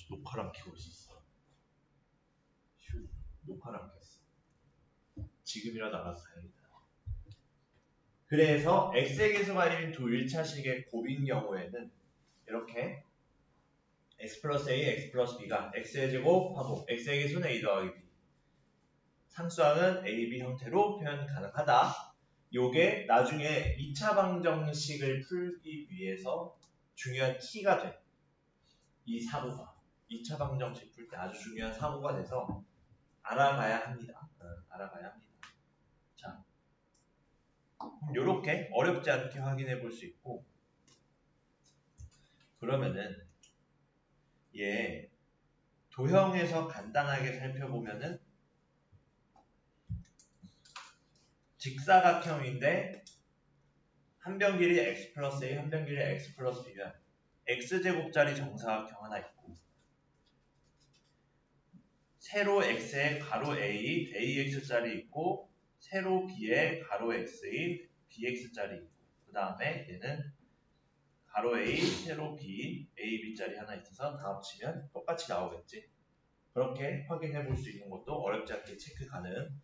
녹화랑 켜고 있었어. 휴, 녹화랑 켰어. 지금이라도 알아서 다행이다. 그래서 x의 계수가 1인 두 1차식의 곱인 경우에는 이렇게 x 플러스 a, x 플러스 b가 x의 제곱하고 x의 계수는 a 더하기 b 상수항은 a, b 형태로 표현 가능하다. 요게 나중에 2차 방정식을 풀기 위해서 중요한 키가 돼. 이 사고가 2차 방정식 풀 때 아주 중요한 사고가 돼서 알아가야 합니다. 알아가야 합니다. 자, 요렇게 어렵지 않게 확인해 볼 수 있고, 그러면은 얘 도형에서 간단하게 살펴보면은 직사각형인데 한 변 길이 x 플러스 a, 한 변 길이 x 플러스 b면 x제곱짜리 정사각형 하나 있고, 세로 x에 가로 a, ax짜리 있고, 세로 b에 가로 x인 bx짜리 있고, 그 다음에 얘는 가로 a, 세로 b, ab짜리 하나 있어서 다 합치면 똑같이 나오겠지. 그렇게 확인해 볼 수 있는 것도 어렵지 않게 체크 가능.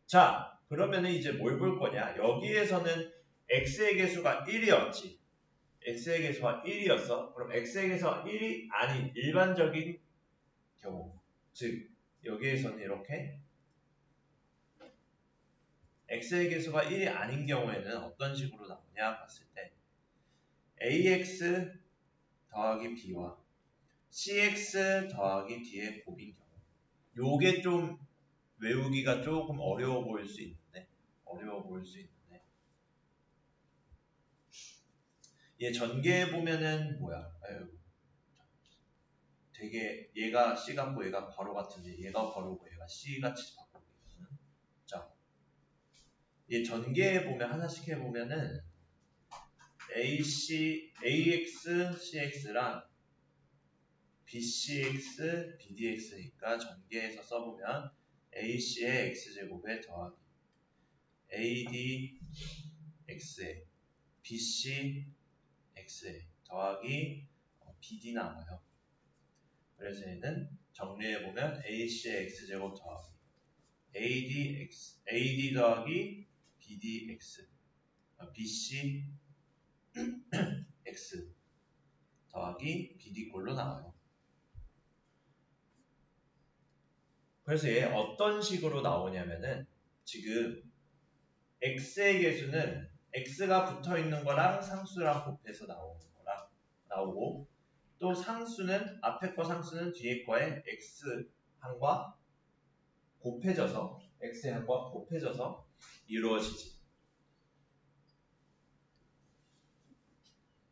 자, 그러면은 이제 뭘 볼 거냐? 여기에서는 x의 계수가 1이었지. x의 계수가 1이었어. 그럼 x의 계수가 1이 아닌 일반적인 경우, 즉 여기에서는 이렇게 x의 계수가 1이 아닌 경우에는 어떤 식으로 나오냐 봤을 때 ax 더하기 b와 cx 더하기 d의 곱인 경우, 요게 좀 외우기가 조금 어려워 보일 수 있는데 얘 전개해 보면은 뭐야? 아유, 되게 얘가 C 같고 얘가 괄호 같은데 얘가 괄호고 얘가 C 같이 바꾸고 있는. 자, 얘 전개해 보면 하나씩 해 보면은 AX, CX랑 BCX, BDX니까 전개해서 써보면 AC의 X제곱에 더하기 ADX에 BCX에 더하기 BD 나와요. 그래서 얘는 정리해보면 AC의 X제곱 더하기 AD 더하기 BDX BC X 더하기 BD꼴로 나와요. 그래서 얘 어떤 식으로 나오냐면은 지금 x의 계수는 x가 붙어있는 거랑 상수랑 곱해서 나오는 거랑 나오고, 또 상수는 앞에 거 상수는 뒤에 거에 x항과 곱해져서 x항과 곱해져서 이루어지지.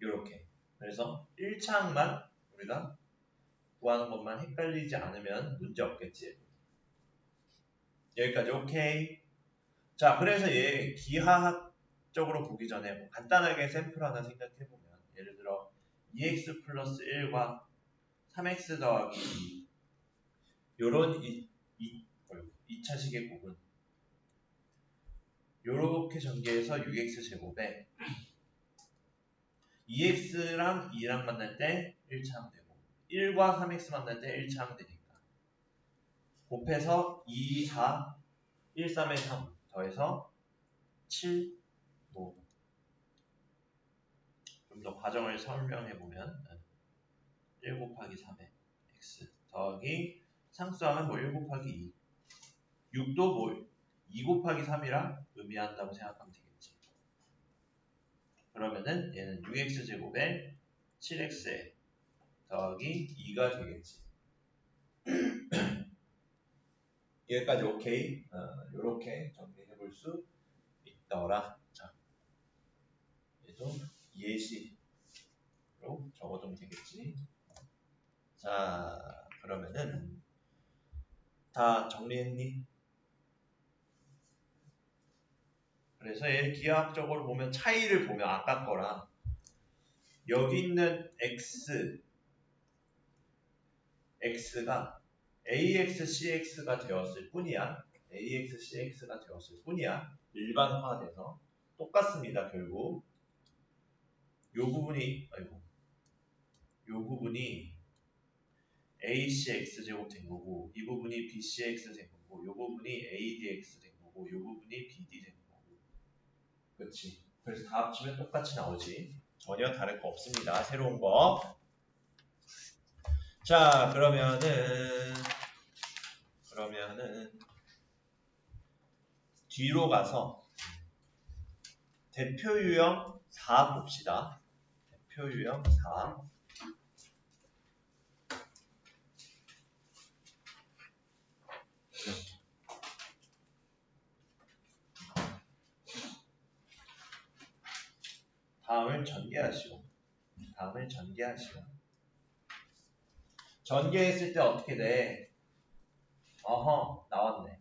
요렇게. 그래서 1차항만 우리가 구하는 것만 헷갈리지 않으면 문제 없겠지. 여기까지 오케이. 자, 그래서 얘 기하학적으로 보기 전에 뭐 간단하게 샘플 하나 생각해보면, 예를 들어 2x 플러스 1과 3x 더하기 2 요런 2차식의 곱은 요렇게 전개해서 6x 제곱에 2x랑 2랑 만날 때 1차항 되고 1과 3x 만날 때 1차항 되니까 곱해서 2, 4, 1, 3에 3 더해서 7, 5. 좀 더 과정을 설명해보면 1 곱하기 3에 x 더하기 상수항은 뭐 1 곱하기 2 6도 뭐 2 곱하기 3이랑 의미한다고 생각하면 되겠지. 그러면은 얘는 6x제곱에 7x에 더하기 2가 되겠지. 여기까지 오케이? 요렇게 정리해볼 수 있더라. 자, 얘도 예시로 적어두면 되겠지. 자, 그러면은 다 정리했니? 그래서 얘 기하학적으로 보면 차이를 보면 아까 거랑 여기 있는 x가 ax, cx가 되었을 뿐이야. ax, cx가 되었을 뿐이야. 일반화돼서 똑같습니다. 결국 요 부분이 ACX제곱 된 거고 이 부분이 BCX 된 거고 이 부분이 ADX 된 거고 이 부분이 BD 된 거고 그렇지. 그래서 다 합치면 똑같이 나오지. 전혀 다를 거 없습니다. 새로운 거. 자, 그러면은 뒤로 가서 대표 유형 4 봅시다. 대표 유형 4. 다음을 전개하시오. 전개했을 때 어떻게 돼? 어허, 나왔네.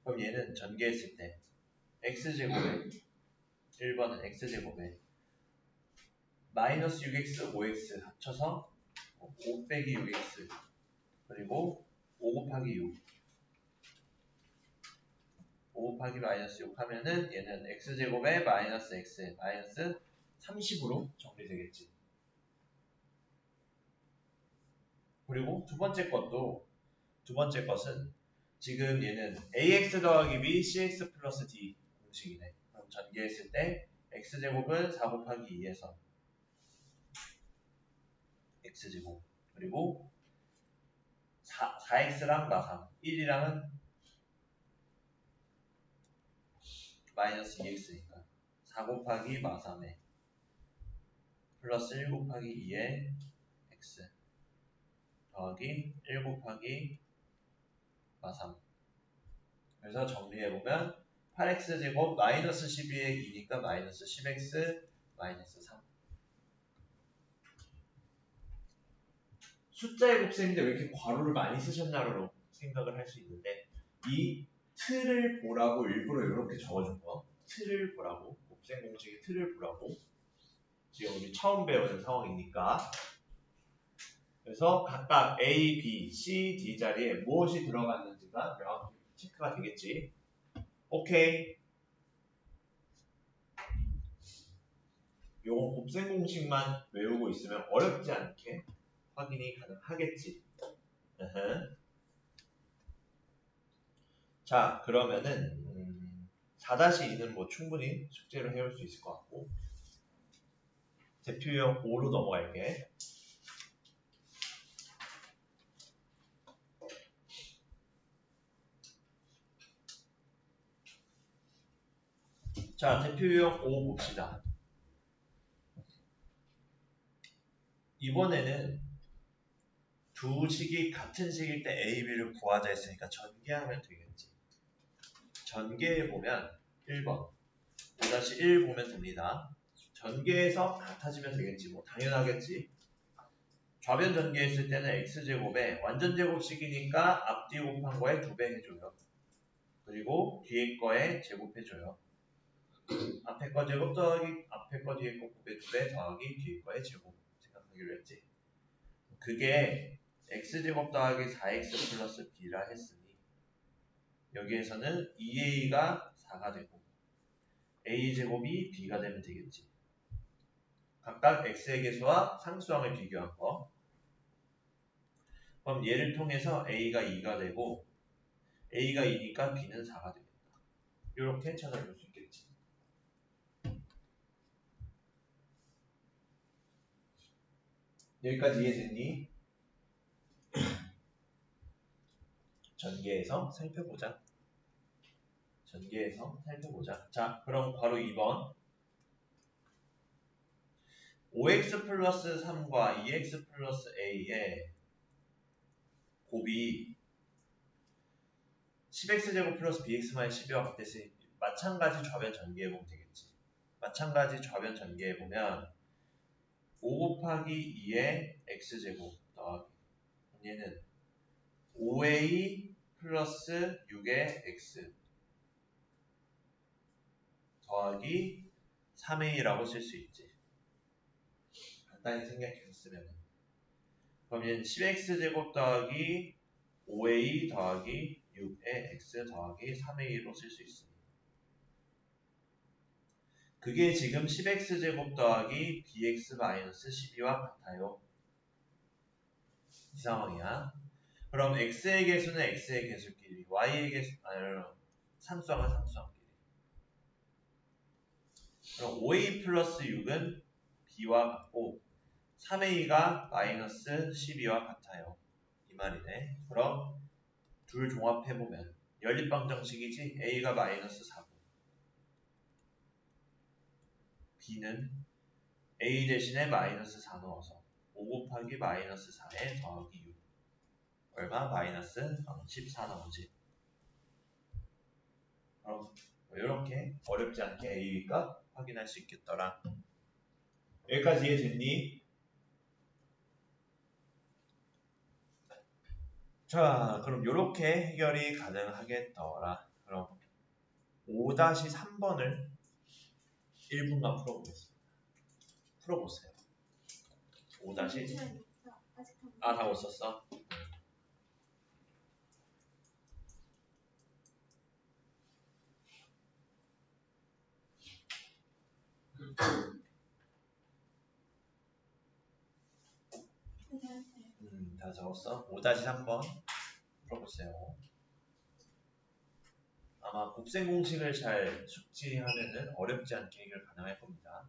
그럼 얘는 전개했을 때 x제곱에 1번은 x제곱에 마이너스 6x, 5x 합쳐서 5 빼기 6x 그리고 5 곱하기 6 5 곱하기 마이너스 6 하면은 얘는 x제곱에 마이너스 x 마이너스 30으로 정리되겠지. 그리고 두 번째 것은 지금 얘는 ax 더하기 b cx 플러스 d 공식이네. 그럼 전개했을 때 x제곱은 4 곱하기 2에서 x제곱 그리고 4x랑 마삼 1이랑은 마이너스 2x니까 4 곱하기 마삼에 플러스 1 곱하기 2에 x 더하기 1 곱하기 마삼. 그래서 정리해보면 8x제곱 마이너스 12의 2니까 마이너스 10x 마이너스 3. 숫자의 곱셈인데 왜 이렇게 괄호를 많이 쓰셨냐로 생각을 할 수 있는데 이 틀을 보라고 일부러 이렇게 적어준 거. 틀을 보라고. 곱셈 공식의 틀을 보라고. 지금 우리 처음 배우는 상황이니까. 그래서 각각 A, B, C, D 자리에 무엇이 들어갔는지가 명확히 체크가 되겠지. 오케이. 요거 곱셈 공식만 외우고 있으면 어렵지 않게 확인이 가능하겠지. 자, 그러면은 4-2는 뭐 충분히 숙제로 해올 수 있을 것 같고 대표 유형 5로 넘어갈게. 자, 대표 유형 5 봅시다. 이번에는 두 식이 같은 식일 때 A, B를 구하자 했으니까 전개하면 되겠지. 전개해보면 1번 5-1 보면 됩니다. 전개해서 같아지면 되겠지. 뭐 당연하겠지. 좌변 전개했을 때는 x제곱에 완전 제곱식이니까 앞뒤 곱한 거에 2배 해줘요. 그리고 뒤에 거에 제곱해줘요. 앞에 거 제곱 더하기 앞에 거 뒤에 거 곱에 2배 더하기 뒤에 거에 제곱 생각하기로 했지. 그게 x제곱 더하기 4x 플러스 b라 했으니 여기에서는 2a가 4가 되고 a제곱이 b가 되면 되겠지. 각각 x의 개수와 상수항을 비교한 거. 그럼 얘를 통해서 a가 2가 되고 a가 2니까 b는 4가 되겠다. 이렇게 찾아볼 수 있겠지. 여기까지 이해됐니? 전개해서 살펴보자. 자, 그럼 괄호 2번 5x 플러스 3과 2x 플러스 a의 곱이 10x제곱 플러스 bx-12와 같듯이 마찬가지 좌변 전개해보면 되겠지. 마찬가지 좌변 전개해보면 5 곱하기 2의 x제곱 더하기 얘는 5a 플러스 6의 x 더하기 3a라고 쓸 수 있지. 간단히 생각해서 쓰면 그럼 얘는 10x제곱 더하기 5a 더하기 6의 x 더하기 3a로 쓸 수 있습니다. 그게 지금 10x제곱 더하기 bx-12와 같아요. 이 상황이야. 그럼 x의 개수는 x의 개수끼리, y의 개수, 상수항은 상수항끼리. 그럼 5a 플러스 6은 b와 같고 3a가 마이너스 12와 같아요. 이 말이네. 그럼 둘 종합해보면 연립방정식이지. a가 마이너스 4고 b는 a 대신에 마이너스 4 넣어서 5 곱하기 마이너스 4에 더하기 6 얼마? 마이너스 14 나오지. 그럼 이렇게 어렵지 않게 a가 확인할 수 있겠더라. 여기까지 이해됐니? 자, 그럼 이렇게 해결이 가능하겠더라. 그럼 5-3번을 1분간 풀어보겠습니다. 풀어보세요. 5- 다 못 썼어? 다 적었어? 5-3번 풀어보세요. 아마 곱셈 공식을 잘 숙지하면은 어렵지 않게 해결 가능할 겁니다.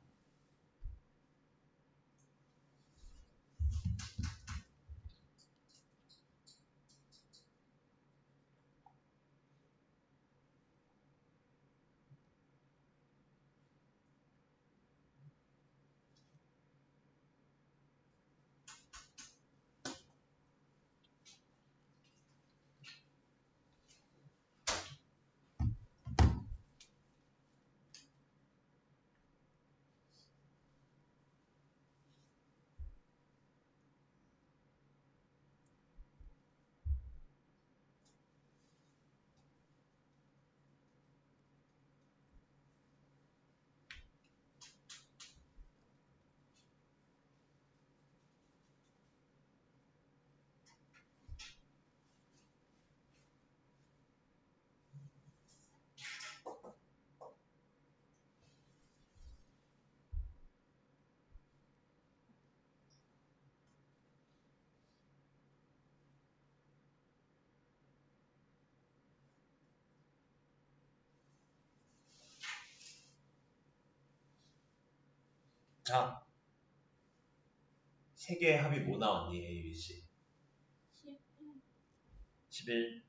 자, 세 개의 합이 뭐 나왔니? A, B, C? 11.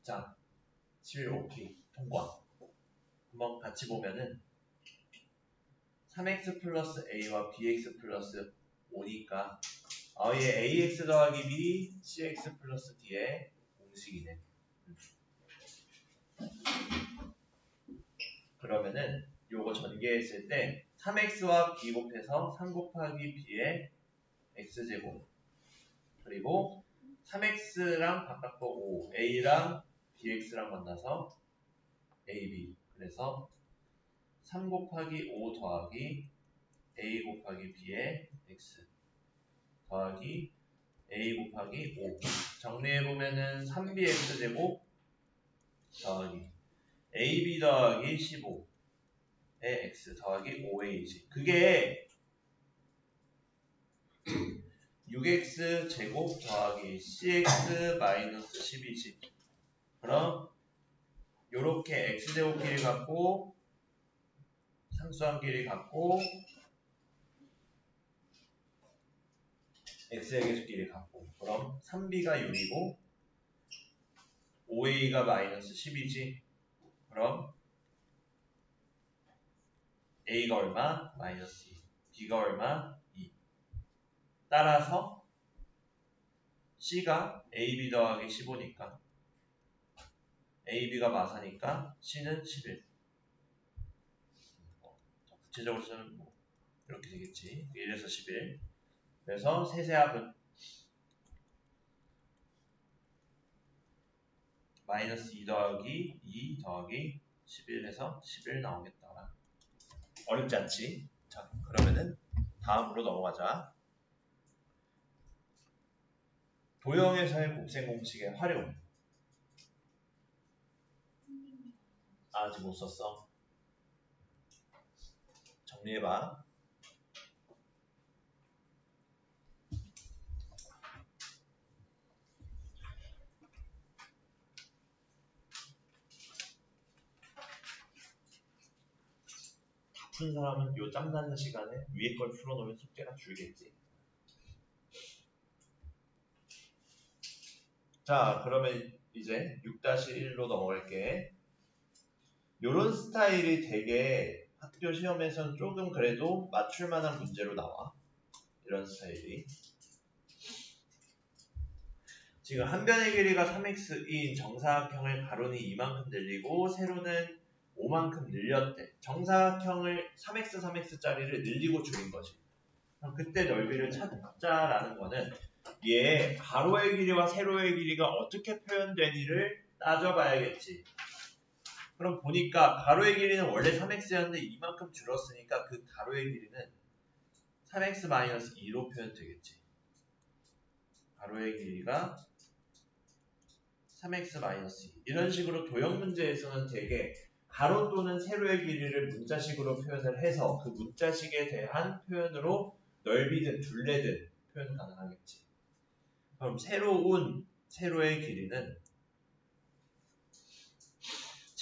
자, 11 오케이. 통과. 한번 같이 보면은 3x 플러스 a와 bx 플러스 5니까 얘 ax 더하기 b, cx 플러스 d의 공식이네. 그러면은 요거 전개했을 때 3x와 b 곱해서 3 곱하기 b의 x제곱 그리고 3x랑 바깥거 5, a랑 bx랑 만나서 ab 그래서 3 곱하기 5 더하기 a 곱하기 b의 x 더하기 a 곱하기 5 정리해보면은 3bx제곱 더하기 ab 더하기 15의 x 더하기 5a지. 그게 6x 제곱 더하기 cx 마이너스 10이지. 그럼 요렇게 x제곱끼리 갖고 상수항끼리 갖고 x의 개수끼리 갖고 그럼 3b가 6이고 5a가 마이너스 10이지. 그럼 a가 얼마? 마이너스 2 b가 얼마? 2 따라서 c가 ab 더하기 15니까 ab가 마사니까 c는 11 구체적으로 쓰면 뭐 이렇게 되겠지. 1에서 11 그래서 세세합은 마이너스 2 더하기 2 더하기 11에서 11 나오겠다. 어렵지 않지? 자, 그러면은 다음으로 넘어가자. 도형에서의 곱셈 공식의 활용. 아직 못 썼어? 정리해봐. 푼 사람은 요 짬나는 시간에 위에 걸 풀어놓으면 숙제가 줄겠지. 자, 그러면 이제 6-1로 넘어갈게. 요런 스타일이 되게 학교 시험에선 조금 그래도 맞출만한 문제로 나와. 이런 스타일이. 지금 한 변의 길이가 3x인 정사각형을 가로는 이만큼 늘리고 세로는 5만큼 늘렸대. 정사각형을 3x, 3x짜리를 늘리고 줄인 거지. 그럼 그때 넓이를 찾자라는 거는 얘 가로의 길이와 세로의 길이가 어떻게 표현되니를 따져봐야겠지. 그럼 보니까 가로의 길이는 원래 3x였는데 이만큼 줄었으니까 그 가로의 길이는 3x-2로 표현되겠지. 가로의 길이가 3x-2. 이런 식으로 도형 문제에서는 되게 가로 또는 세로의 길이를 문자식으로 표현을 해서 그 문자식에 대한 표현으로 넓이든 둘레든 표현 가능하겠지. 그럼 새로운 세로의 길이는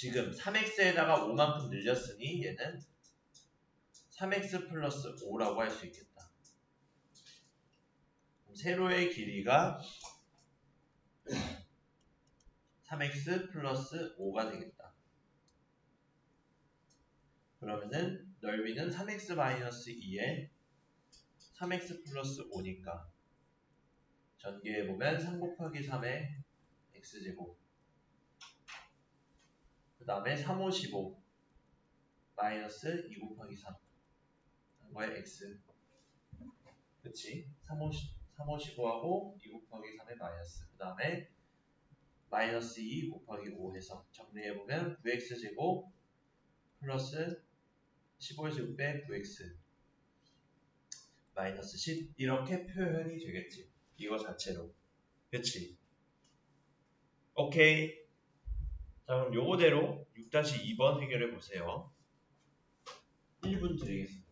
지금 3x에다가 5만큼 늘렸으니 얘는 3x 플러스 5라고 할 수 있겠다. 그럼 세로의 길이가 3x 플러스 5가 되겠다. 그러면은 넓이는 3x 마이너스 2에 3x 플러스 5니까 전개해보면 3 곱하기 3의 x제곱 그 다음에 3, 5, 15 마이너스 2 곱하기 3 한거에 x 그치? 3, 5, 15하고 2 곱하기 3의 마이너스 그 다음에 마이너스 2 곱하기 5 해서 정리해보면 9x제곱 플러스 15의 제곱에 9x 마이너스 10 이렇게 표현이 되겠지. 이거 자체로. 그치? 오케이. 자 그럼 요거대로 6-2번 해결해 보세요. 1분 드리겠습니다.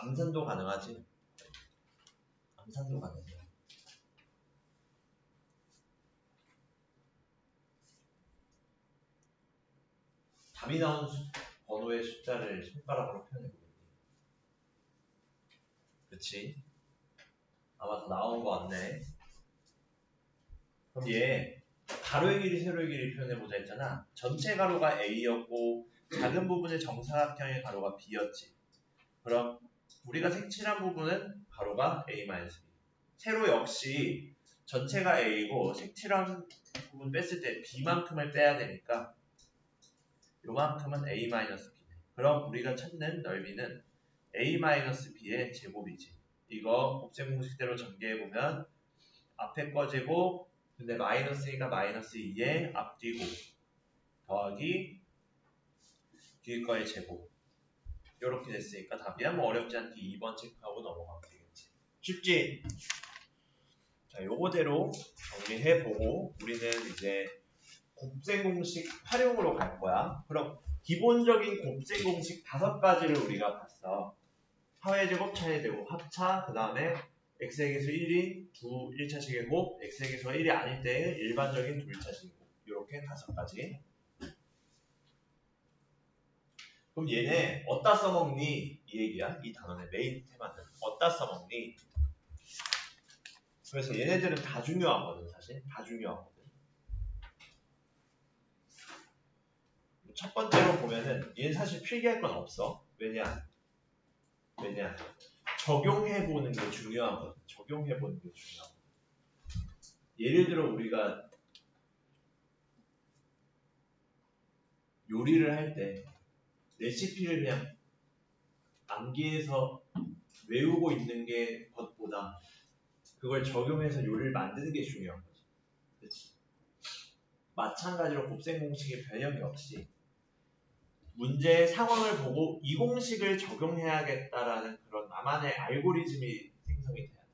암산도 가능하지? 암산도 가능해. 답이 나온 번호의 숫자를 손가락으로 표현해보겠니? 그치? 아마 다 나온 거 같네. 그럼 얘 가로의 길이, 세로의 길이 표현해보자 했잖아. 전체 가로가 A였고 작은 부분의 정사각형의 가로가 B였지. 그럼 우리가 색칠한 부분은 가로가 A-B. 세로 역시 전체가 A이고 색칠한 부분 뺐을 때 B만큼을 빼야 되니까 요만큼은 A-B네. 그럼 우리가 찾는 넓이는 A-B의 제곱이지. 이거 곱셈 공식대로 전개해보면 앞에 거 제곱 근데 마이너스니까 마이너스 2에 앞뒤고 더하기 뒤에 거의 제곱 이렇게 됐으니까 답이야. 뭐 어렵지 않게 2번 체크하고 넘어가면 되겠지. 쉽지? 자, 요거대로 정리해보고 우리는 이제 곱셈 공식 활용으로 갈 거야. 그럼 기본적인 곱셈 공식 5가지를 우리가 봤어. 하회제곱, 차회제곱, 합차, 그 다음에 x의 개수 1인 1차식의 곱, x의 개수가 1이 아닐 때의 일반적인 2차식의 곱. 이렇게 5가지. 그럼 얘네 어디다 써먹니? 이 얘기야. 이 단원의 메인 테마는 어디다 써먹니? 그래서 얘네들은 다 중요하거든. 사실 다 중요하거든. 첫 번째로 보면은 얘는 사실 필기할 건 없어. 왜냐? 적용해보는 게 중요하거든. 적용해보는 게 중요하거든. 예를 들어 우리가 요리를 할 때 레시피를 그냥 암기해서 외우고 있는 게 것보다 그걸 적용해서 요리를 만드는 게 중요한 거지. 그치? 마찬가지로 곱셈 공식의 변형이 없이 문제의 상황을 보고 이 공식을 적용해야겠다라는 그런 나만의 알고리즘이 생성이 돼야 돼.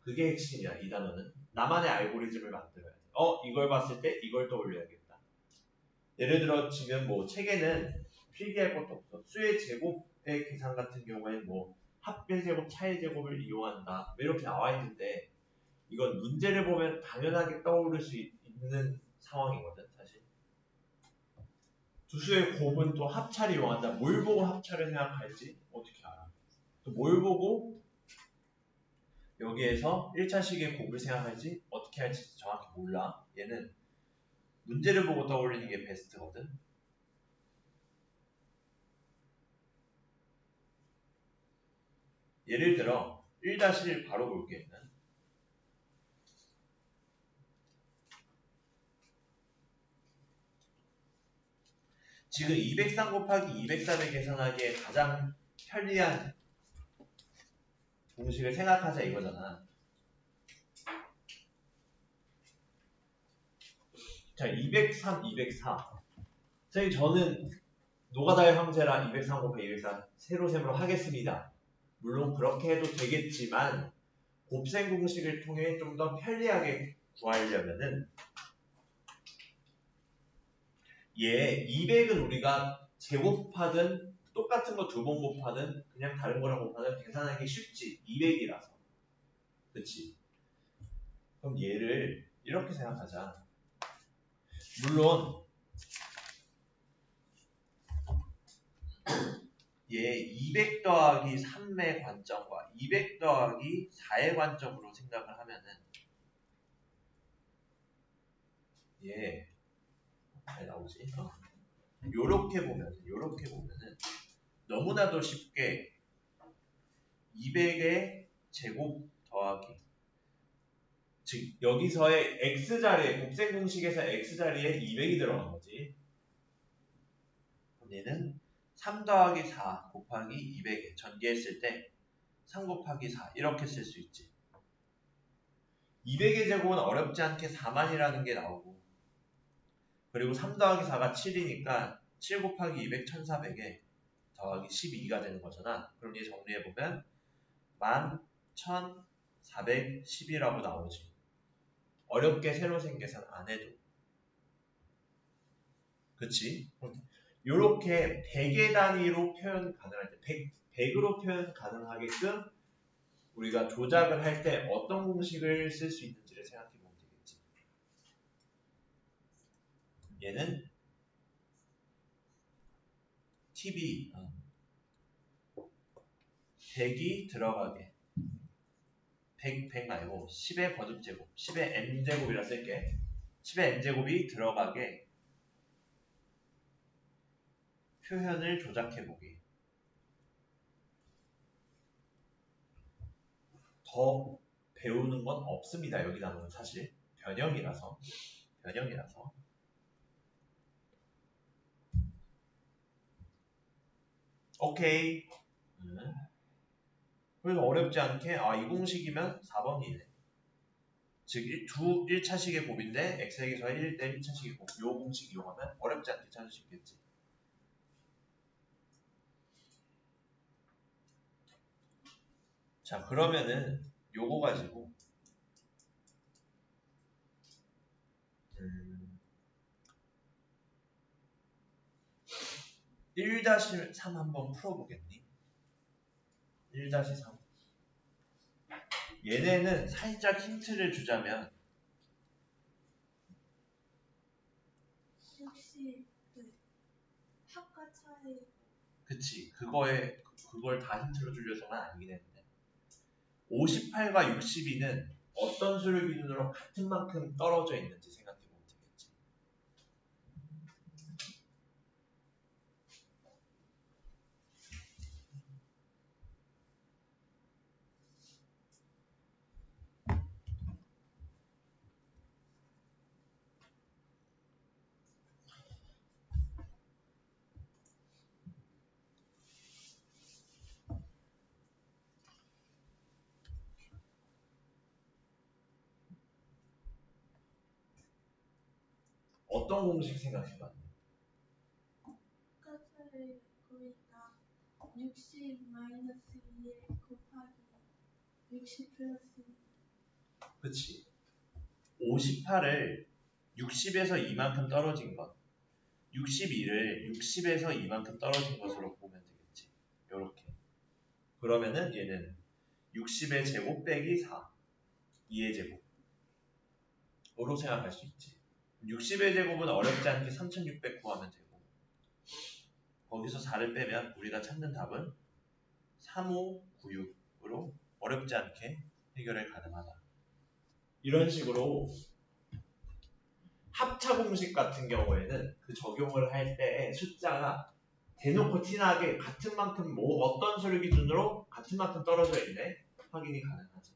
그게 핵심이야, 이 단어는. 나만의 알고리즘을 만들어야 돼. 이걸 봤을 때 이걸 떠올려야겠다. 예를 들어 지금 뭐 책에는 필기할 것도 없어. 수의 제곱의 계산 같은 경우에는 뭐 합의 제곱, 차의 제곱을 이용한다. 이렇게 나와 있는데 이건 문제를 보면 당연하게 떠오를 수 있는 상황이거든, 사실. 두 수의 곱은 또 합차를 이용한다. 뭘 보고 합차를 생각할지 어떻게 알아? 또 뭘 보고 여기에서 1차식의 곱을 생각할지 어떻게 할지 정확히 몰라. 얘는 문제를 보고 떠올리는 게 베스트거든. 예를 들어 1-1 바로 볼게. 지금 203 곱하기 204를 계산하기에 가장 편리한 공식을 생각하자 이거잖아. 자, 203, 204. 선생님, 저는 노가다의 형제라 203 곱하기 204 세로셈으로 하겠습니다. 물론 그렇게 해도 되겠지만 곱셈 공식을 통해 좀 더 편리하게 구하려면은 얘 200은 우리가 제곱하든 똑같은 거 두 번 곱하든 그냥 다른 거랑 곱하든 계산하기 쉽지. 200이라서. 그치? 그럼 얘를 이렇게 생각하자. 물론 얘 200 더하기 3의 관점과 200 더하기 4의 관점으로 생각을 하면은 얘 잘 나오지? 요렇게 보면은 너무나도 쉽게 200의 제곱 더하기 즉 여기서의 x자리에 곱셈 공식에서 x자리에 200이 들어간 거지. 그럼 얘는 3 더하기 4 곱하기 200에 전개했을 때 3 곱하기 4 이렇게 쓸 수 있지. 200의 제곱은 어렵지 않게 4만이라는 게 나오고 그리고 3 더하기 4가 7이니까 7 곱하기 200, 1400에 더하기 12가 되는 거잖아. 그럼 얘 정리해보면 11,410이라고 나오지. 어렵게 세로셈 계산 안 해도. 그치? 요렇게 100의 단위로 표현 가능할 때 100으로 표현 가능하게끔 우리가 조작을 할 때 어떤 공식을 쓸 수 있는지를 생각해 보면 되겠지. 얘는 TV 100이 들어가게 100 말고 10의 거듭제곱 10의 n제곱이라 쓸게. 10의 n제곱이 들어가게 표현을 조작해보기. 더 배우는 건 없습니다. 여기 나오는 사실 변형이라서 오케이. 그래서 어렵지 않게 이 공식이면 4번이네. 즉 1차식의 곱인데 x에게 더해 1 대 1차식의 곱. 요 공식 이용하면 어렵지 않게 찾을 수 있겠지. 자, 그러면은 요거 가지고 1-3 한번 풀어보겠니? 1-3 얘네는 살짝 힌트를 주자면 혹시 그 합과 차이 그치. 그걸 다 힌트로 주려서는 아니긴 했는데. 58과 62는 어떤 수를 기준으로 같은 만큼 떨어져 있는지 생각해보면 되겠지. 어떤 공식 생각해봤니? 끝을 그러니까 60 마이너스 2 곱하기 60 플러스 2. 그치. 58을 60에서 이만큼 떨어진 것, 62를 60에서 이만큼 떨어진 것으로 보면 되겠지. 요렇게. 그러면은 얘는 60의 제곱 빼기 4, 2의 제곱으로 생각할 수 있지. 60의 제곱은 어렵지 않게 3600 구하면 되고, 거기서 4를 빼면 우리가 찾는 답은 3596으로 어렵지 않게 해결이 가능하다. 이런 식으로 합차 공식 같은 경우에는 그 적용을 할 때 숫자가 대놓고 티나게 같은 만큼 어떤 수를 기준으로 같은 만큼 떨어져 있네 확인이 가능하지.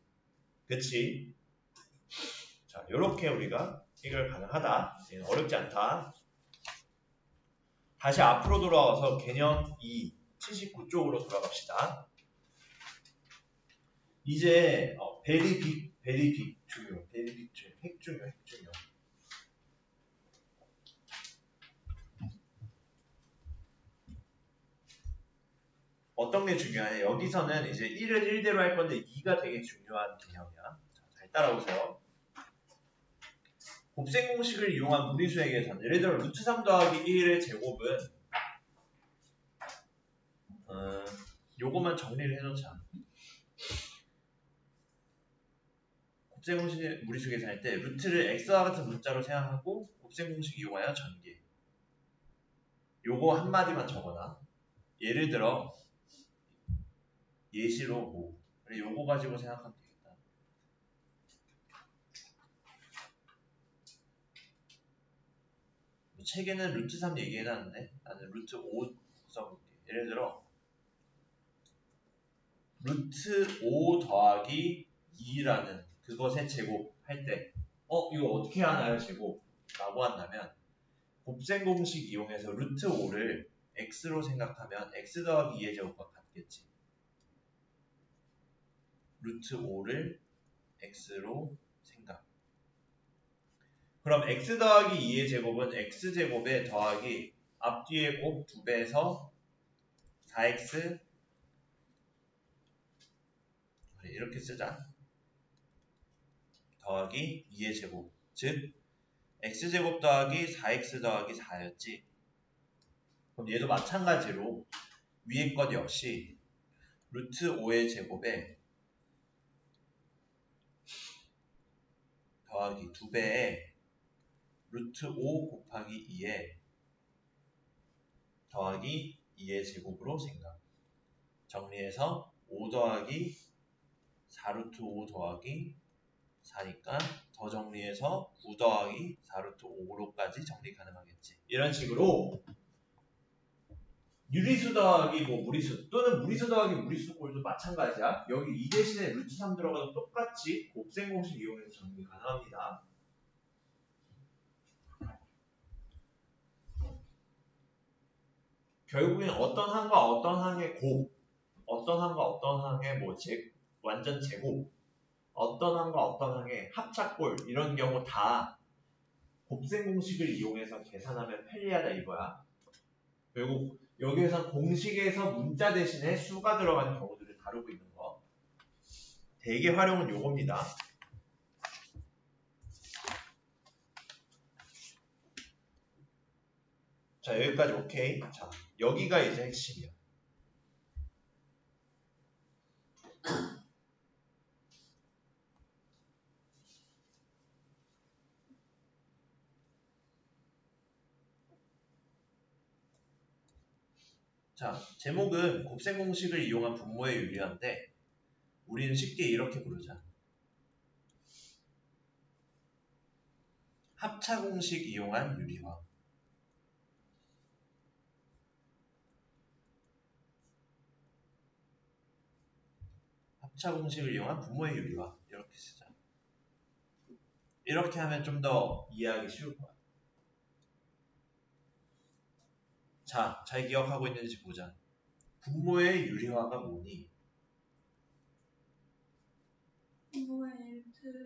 그치? 자, 이렇게 우리가 해결 가능하다. 어렵지 않다. 다시 앞으로 돌아와서 개념 2, 79쪽으로 돌아갑시다. 이제 베리빅 중요, 핵중요. 어떤 게 중요해? 여기서는 이제 1은 1대로 할 건데 2가 되게 중요한 개념이야. 자, 잘 따라오세요. 곱셈 공식을 이용한 무리수에 계산. 예를 들어 루트 3 더하기 1의 제곱은 요거만 정리를 해놓자. 곱셈 공식 무리수 계산할 때 루트를 x와 같은 문자로 생각하고 곱셈 공식 이용하여 전개. 요거 한마디만 적어놔. 예를 들어 예시로 뭐 그래, 요거 가지고 생각하면 되겠다. 뭐 책에는 루트 3 얘기해놨는데 나는 루트 5 써볼게. 예를 들어 루트 5 더하기 2라는 그것의 제곱 할 때 이거 어떻게 하나요 제곱? 라고 한다면 곱셈 공식 이용해서 루트 5를 x로 생각하면 x 더하기 2의 제곱과 같겠지. 루트 5를 x로 생각. 그럼 x 더하기 2의 제곱은 x제곱에 더하기 앞뒤의 곱 2배에서 4x 이렇게 쓰자. 더하기 2의 제곱. 즉 x제곱 더하기 4x 더하기 4였지. 그럼 얘도 마찬가지로 위의 것 역시 루트 5의 제곱에 더하기 2배에 루트 5 곱하기 2에 더하기 2의 제곱으로 생각. 정리해서 5 더하기 4루트 5 더하기 4니까 더 정리해서 9 더하기 4루트 5로까지 정리 가능하겠지. 이런 식으로 유리수 더하기 뭐 무리수 또는 무리수 더하기 무리수 꼴도 마찬가지야. 여기 2 대신에 루트 3 들어가도 똑같이 곱셈 공식 이용해서 정리 가능합니다. 결국엔 어떤 항과 어떤 항의 곱, 어떤 항과 어떤 항의 완전 제곱, 어떤 항과 어떤 항의 합차꼴 이런 경우 다 곱셈 공식을 이용해서 계산하면 편리하다 이거야. 결국 여기에서 공식에서 문자 대신에 수가 들어가는 경우들을 다루고 있는 거. 대개 활용은 요겁니다. 자, 여기까지 오케이. 자, 여기가 이제 핵심이야. 자, 제목은 곱셈 공식을 이용한 분모의 유리화인데 우리는 쉽게 이렇게 부르자. 합차 공식 이용한 유리화. 합차 공식을 이용한 분모의 유리화. 이렇게 쓰자. 이렇게 하면 좀 더 이해하기 쉬울 거야. 자, 잘 기억하고 있는지 보자. 분모의 유리화가 뭐니? 분모에 루트가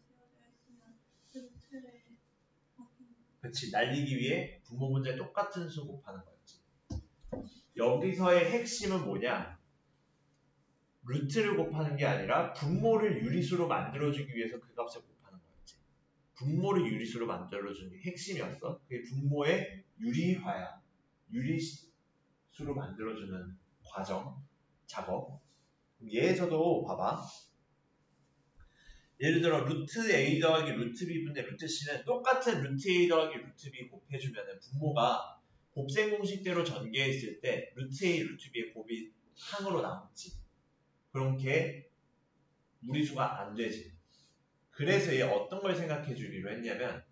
세워져 있으면 루트를 그치, 날리기 위해 분모 문제 똑같은 수 곱하는 거였지. 여기서의 핵심은 뭐냐? 루트를 곱하는 게 아니라 분모를 유리수로 만들어주기 위해서 그 값을 곱하는 거였지. 분모를 유리수로 만들어주는 게 핵심이었어. 그게 분모의 유리화야. 유리수로 만들어주는 과정, 작업. 얘에서도 봐봐. 예를 들어 루트 A 더하기 루트 B분의 루트 C는 똑같은 루트 A 더하기 루트 B 곱해주면 분모가 곱셈 공식대로 전개했을 때 루트 A, 루트 B의 곱이 항으로 남지. 그럼 걔 무리수가 안 되지. 그래서 얘 어떤 걸 생각해 주기로 했냐면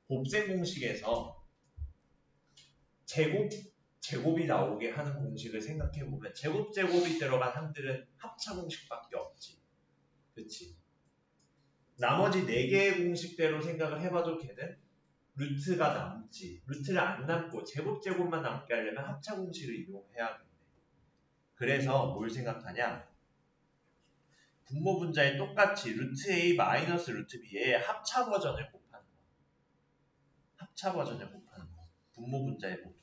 곱셈 공식에서 제곱이 나오게 하는 공식을 생각해 보면 제곱이 들어간 항들은 합차 공식밖에 없지. 그치? 나머지 4개의 공식대로 생각을 해봐도 걔는 루트가 남지. 루트를 안 남고 제곱만 남게 하려면 합차 공식을 이용해야겠네. 그래서 뭘 생각하냐? 분모 분자에 똑같이 루트 A 마이너스 루트 B의 합차 버전을 곱하는 거. 합차 버전을 곱하는 거. 분모 분자에 모두.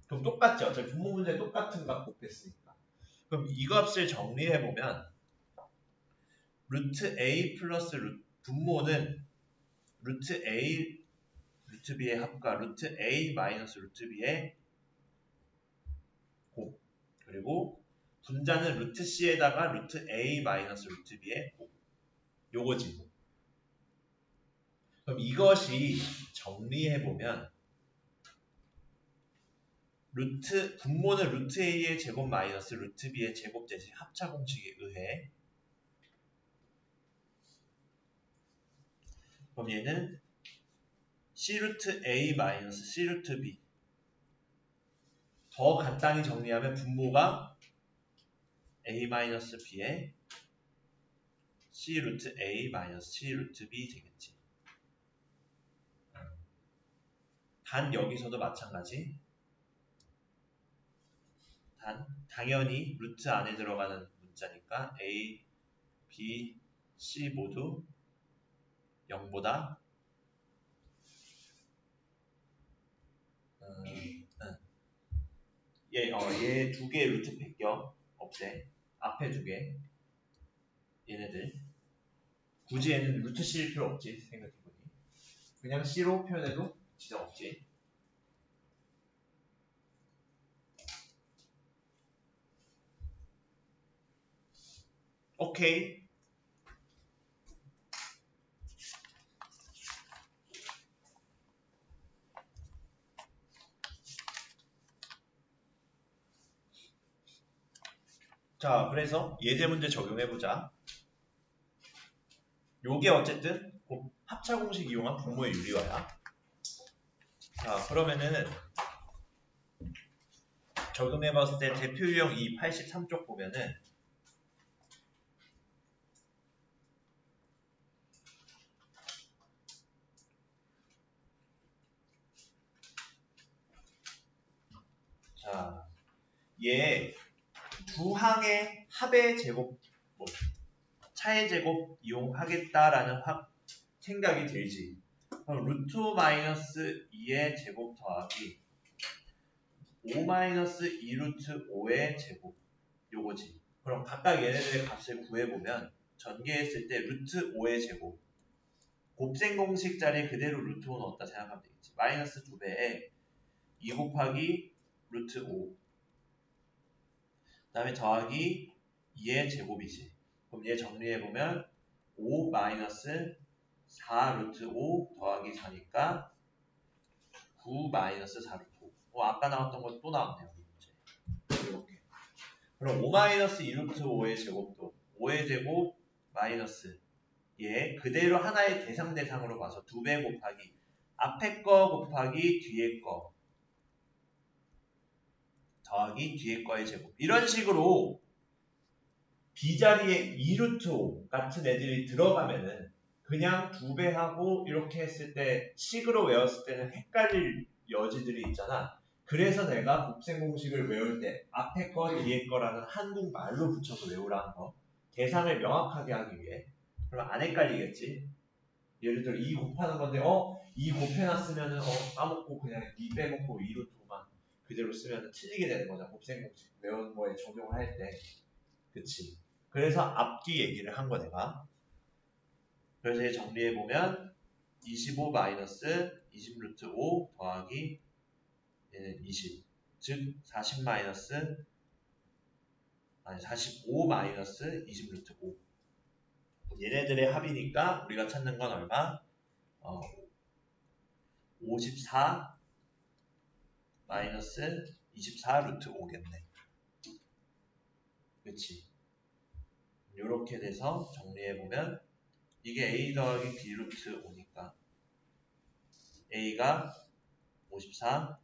그럼 똑같지. 어차피 분모 분자에 똑같은 값 곱했으니까. 그럼 이 값을 정리해보면 루트 A 플러스 분모는 루트 A 루트 B의 합과 루트 A 마이너스 루트 B의 곱. 그리고 분자는 루트 C에다가 루트 A 마이너스 루트 B의 곱. 요거지. 그럼 이것이 정리해보면 분모는 루트 A의 제곱 마이너스 루트 B의 제곱 대신 합차 공식에 의해 그럼 얘는 C 루트 A 마이너스 C 루트 B 더 간단히 정리하면 분모가 A 마이너스 B의 C 루트 A 마이너스 C 루트 B 되겠지. 단 여기서도 마찬가지. 당연히 루트 안에 들어가는 문자니까 A, B, C 모두 0보다 얘 두 개 루트 변경 없애. 앞에 두 개. 얘네들. 굳이 얘는 루트 C일 필요 없지. 생각해보니. 그냥 C로 표현해도 지장 없지. 오케이. 자, 그래서 예제 문제 적용해보자. 요게 어쨌든 합차 공식 이용한 분모의 유리화야. 자, 그러면은 적용해봤을 때 대표 유형 2 83쪽 보면은 자, 얘 두 항의 합의 제곱, 차의 제곱 이용하겠다라는 생각이 들지. 그럼 루트 마이너스 2의 제곱 더하기 5 마이너스 2 루트 5의 제곱 요거지. 그럼 각각 얘네들의 값을 구해보면 전개했을 때 루트 5의 제곱 곱셈 공식 자리에 그대로 루트 5 넣었다 생각하면 되겠지. 마이너스 2배에 2 곱하기 루트 5 그 다음에 더하기 2의 제곱이지. 그럼 얘 정리해보면 5 마이너스 4 루트 5 더하기 4니까 9 마이너스 4 루트 5 아까 나왔던 것 또 나왔네요. 이렇게. 그럼 5-2루트5의 제곱도 5의 제곱 마이너스 얘 그대로 하나의 대상으로 봐서 2배 곱하기 앞에 거 곱하기 뒤에 거 더하기 뒤에 거의 제곱. 이런 식으로 B자리에 2루트5 같은 애들이 들어가면은 그냥 2배하고 이렇게 했을 때 식으로 외웠을 때는 헷갈릴 여지들이 있잖아. 그래서 내가 곱셈 공식을 외울 때 앞에 거 뒤에 거라는 한국말로 붙여서 외우라는 거. 대상을 명확하게 하기 위해. 그럼 안 헷갈리겠지? 예를 들어 2 곱하는 건데 2 곱해놨으면은 까먹고 그냥 2 빼먹고 2루트만 그대로 쓰면 틀리게 되는 거잖아. 곱셈 공식 외우는 거에 적용을 할 때. 그치? 그래서 앞뒤 얘기를 한 거 내가. 그래서 얘 정리해보면 25 마이너스 20 루트 5 더하기 얘는 20. 즉 40 마이너스 45 마이너스 20 루트 5. 얘네들의 합이니까 우리가 찾는 건 얼마? 54 마이너스 24 루트 5겠네. 그치? 요렇게 돼서 정리해보면 이게 A 더하기 B 루트 5니까 A가 54,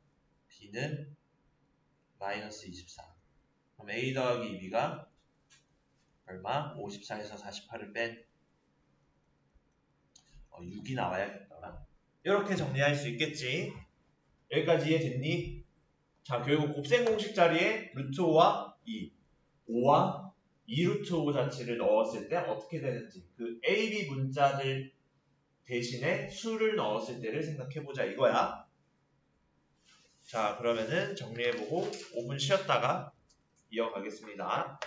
B는 마이너스 24. 그럼 A 더하기 B가 얼마? 54에서 48을 뺀 6이 나와야겠다. 이렇게 정리할 수 있겠지. 여기까지 이해됐니? 자, 결국 곱셈 공식 자리에 루트 5와 5와 2루트 5 자체를 넣었을 때 어떻게 되는지 그 A, B 문자들 대신에 수를 넣었을 때를 생각해보자 이거야. 자, 그러면은 정리해보고 5분 쉬었다가 이어가겠습니다.